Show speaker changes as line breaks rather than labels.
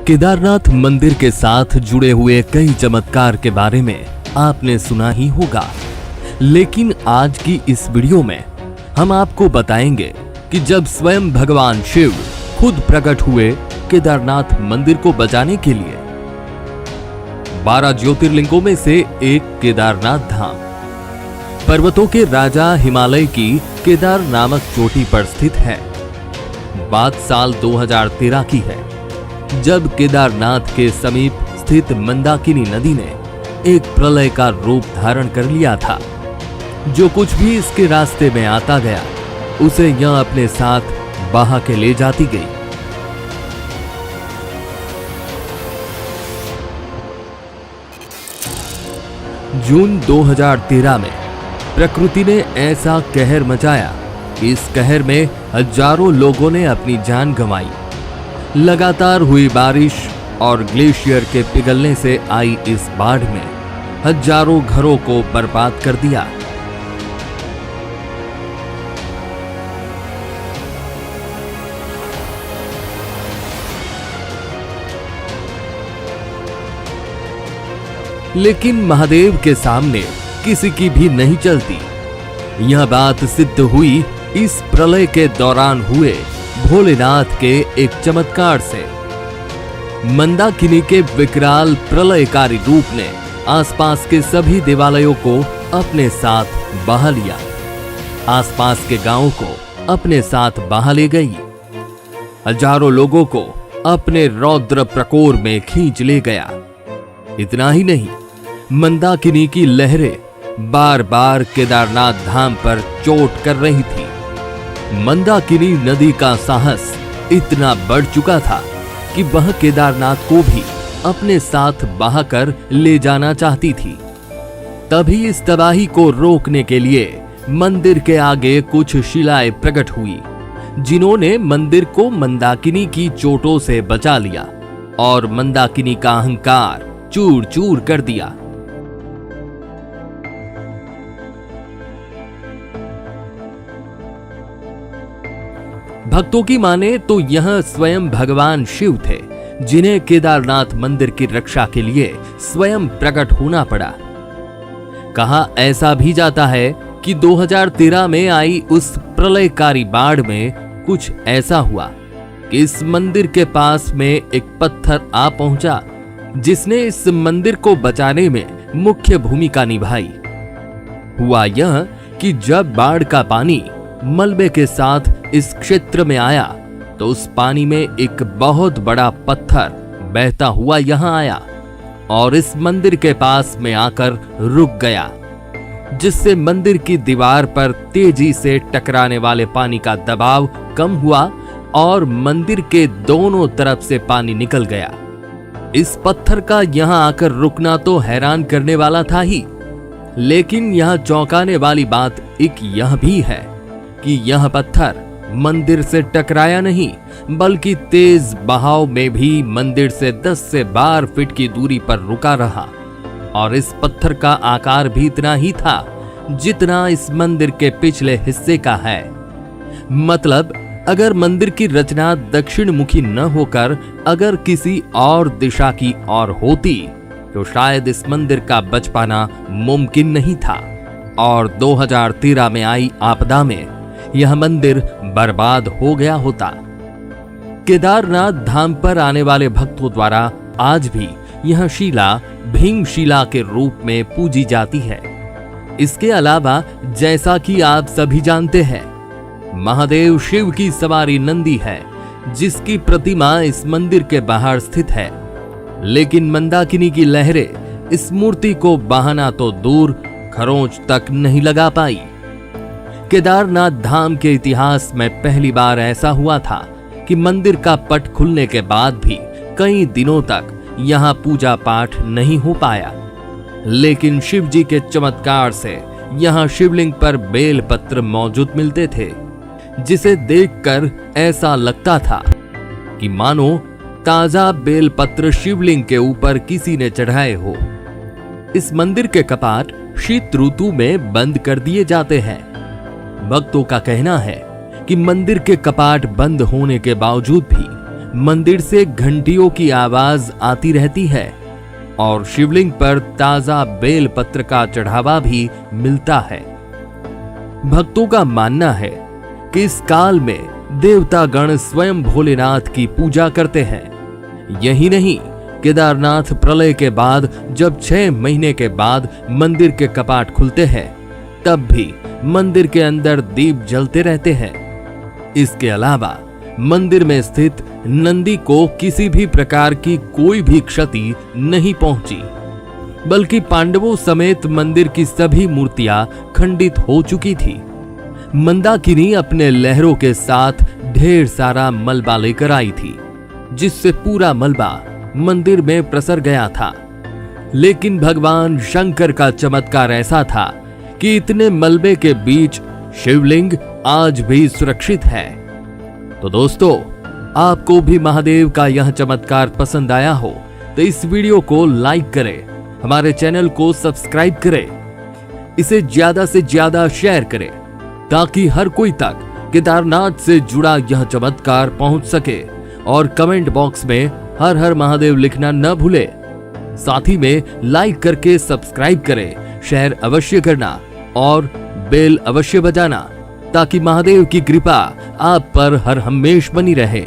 केदारनाथ मंदिर के साथ जुड़े हुए कई चमत्कार के बारे में आपने सुना ही होगा, लेकिन आज की इस वीडियो में हम आपको बताएंगे कि जब स्वयं भगवान शिव खुद प्रकट हुए केदारनाथ मंदिर को बचाने के लिए। 12 ज्योतिर्लिंगों में से एक केदारनाथ धाम पर्वतों के राजा हिमालय की केदार नामक चोटी पर स्थित है। बात साल 2013 की है, जब केदारनाथ के समीप स्थित मंदाकिनी नदी ने एक प्रलय का रूप धारण कर लिया था। जो कुछ भी इसके रास्ते में आता गया उसे यह अपने साथ बहा के ले जाती गई। जून 2013 में प्रकृति ने ऐसा कहर मचाया कि इस कहर में हजारों लोगों ने अपनी जान गंवाई। लगातार हुई बारिश और ग्लेशियर के पिघलने से आई इस बाढ़ में हजारों घरों को बर्बाद कर दिया। लेकिन महादेव के सामने किसी की भी नहीं चलती। यह बात सिद्ध हुई इस प्रलय के दौरान हुए भोलेनाथ के एक चमत्कार से। मंदाकिनी के विकराल प्रलयकारी रूप ने आसपास के सभी देवालयों को अपने साथ बहा लिया। आसपास के गांवों को अपने साथ बहा ले गई। हजारों लोगों को अपने रौद्र प्रकोर में खींच ले गया। इतना ही नहीं, मंदाकिनी की लहरें बार बार केदारनाथ धाम पर चोट कर रही थी। मंदाकिनी नदी का साहस इतना बढ़ चुका था कि वह केदारनाथ को भी अपने साथ बहाकर ले जाना चाहती थी। तभी इस तबाही को रोकने के लिए मंदिर के आगे कुछ शिलाएं प्रकट हुई, जिन्होंने मंदिर को मंदाकिनी की चोटों से बचा लिया और मंदाकिनी का अहंकार चूर चूर कर दिया। भक्तों की माने तो यह स्वयं भगवान शिव थे, जिन्हें केदारनाथ मंदिर की रक्षा के लिए स्वयं प्रकट होना पड़ा। कहा ऐसा भी जाता है कि 2013 में आई उस प्रलयकारी बाढ़ में कुछ ऐसा हुआ कि इस मंदिर के पास में एक पत्थर आ पहुंचा, जिसने इस मंदिर को बचाने में मुख्य भूमिका निभाई। हुआ यह कि जब बाढ़ का पानी मलबे के साथ इस क्षेत्र में आया तो उस पानी में एक बहुत बड़ा पत्थर बहता हुआ यहां आया और इस मंदिर के पास में आकर रुक गया, जिससे मंदिर की दीवार पर तेजी से टकराने वाले पानी का दबाव कम हुआ और मंदिर के दोनों तरफ से पानी निकल गया। इस पत्थर का यहां आकर रुकना तो हैरान करने वाला था ही, लेकिन यहां चौंकाने वाली बात एक यह भी है कि यह पत्थर मंदिर से टकराया नहीं, बल्कि तेज बहाव में भी मंदिर से 10 से 12 फीट की दूरी पर रुका रहा। और इस पत्थर का आकार भी इतना ही था जितना इस मंदिर के पिछले हिस्से का है। मतलब अगर मंदिर की रचना दक्षिण मुखी न होकर अगर किसी और दिशा की ओर होती तो शायद इस मंदिर का बच पाना मुमकिन नहीं था और 2013 में आई आपदा में यह मंदिर बर्बाद हो गया होता। केदारनाथ धाम पर आने वाले भक्तों द्वारा आज भी यह शिला भीमशिला के रूप में पूजी जाती है। इसके अलावा जैसा कि आप सभी जानते हैं, महादेव शिव की सवारी नंदी है, जिसकी प्रतिमा इस मंदिर के बाहर स्थित है। लेकिन मंदाकिनी की लहरें इस मूर्ति को बहाना तो दूर खरोंच तक नहीं लगा पाई। केदारनाथ धाम के इतिहास में पहली बार ऐसा हुआ था कि मंदिर का पट खुलने के बाद भी कई दिनों तक यहां पूजा पाठ नहीं हो पाया। लेकिन शिव जी के चमत्कार से यहां शिवलिंग पर बेल पत्र मौजूद मिलते थे, जिसे देखकर ऐसा लगता था कि मानो ताजा बेल पत्र शिवलिंग के ऊपर किसी ने चढ़ाए हो। इस मंदिर के कपाट शीत ऋतु में बंद कर दिए जाते हैं। भक्तों का कहना है कि मंदिर के कपाट बंद होने के बावजूद भी मंदिर से घंटियों की आवाज आती रहती है और शिवलिंग पर ताजा बेल पत्र का चढ़ावा भी मिलता है। भक्तों का मानना है कि इस काल में देवतागण स्वयं भोलेनाथ की पूजा करते हैं। यही नहीं, केदारनाथ प्रलय के बाद जब 6 महीने के बाद मंदिर के कपाट खुलते हैं, तब भी मंदिर के अंदर दीप जलते रहते हैं। इसके अलावा मंदिर में स्थित नंदी को किसी भी प्रकार की कोई भी क्षति नहीं पहुंची, बल्कि पांडवों समेत मंदिर की सभी मूर्तियां खंडित हो चुकी थी। मंदाकिनी अपने लहरों के साथ ढेर सारा मलबा लेकर आई थी, जिससे पूरा मलबा मंदिर में प्रसर गया था। लेकिन भगवान शंकर का चमत्कार ऐसा था कि इतने मलबे के बीच शिवलिंग आज भी सुरक्षित है। तो दोस्तों, आपको भी महादेव का यह चमत्कार पसंद आया हो तो इस वीडियो को लाइक करें, हमारे चैनल को सब्सक्राइब करें, इसे ज्यादा से ज्यादा शेयर करें ताकि हर कोई तक केदारनाथ से जुड़ा यह चमत्कार पहुंच सके। और कमेंट बॉक्स में हर हर महादेव लिखना न भूले। साथ ही में लाइक करके सब्सक्राइब करें, शेयर अवश्य करना और बेल अवश्य बजाना ताकि महादेव की कृपा आप पर हर हमेश बनी रहे।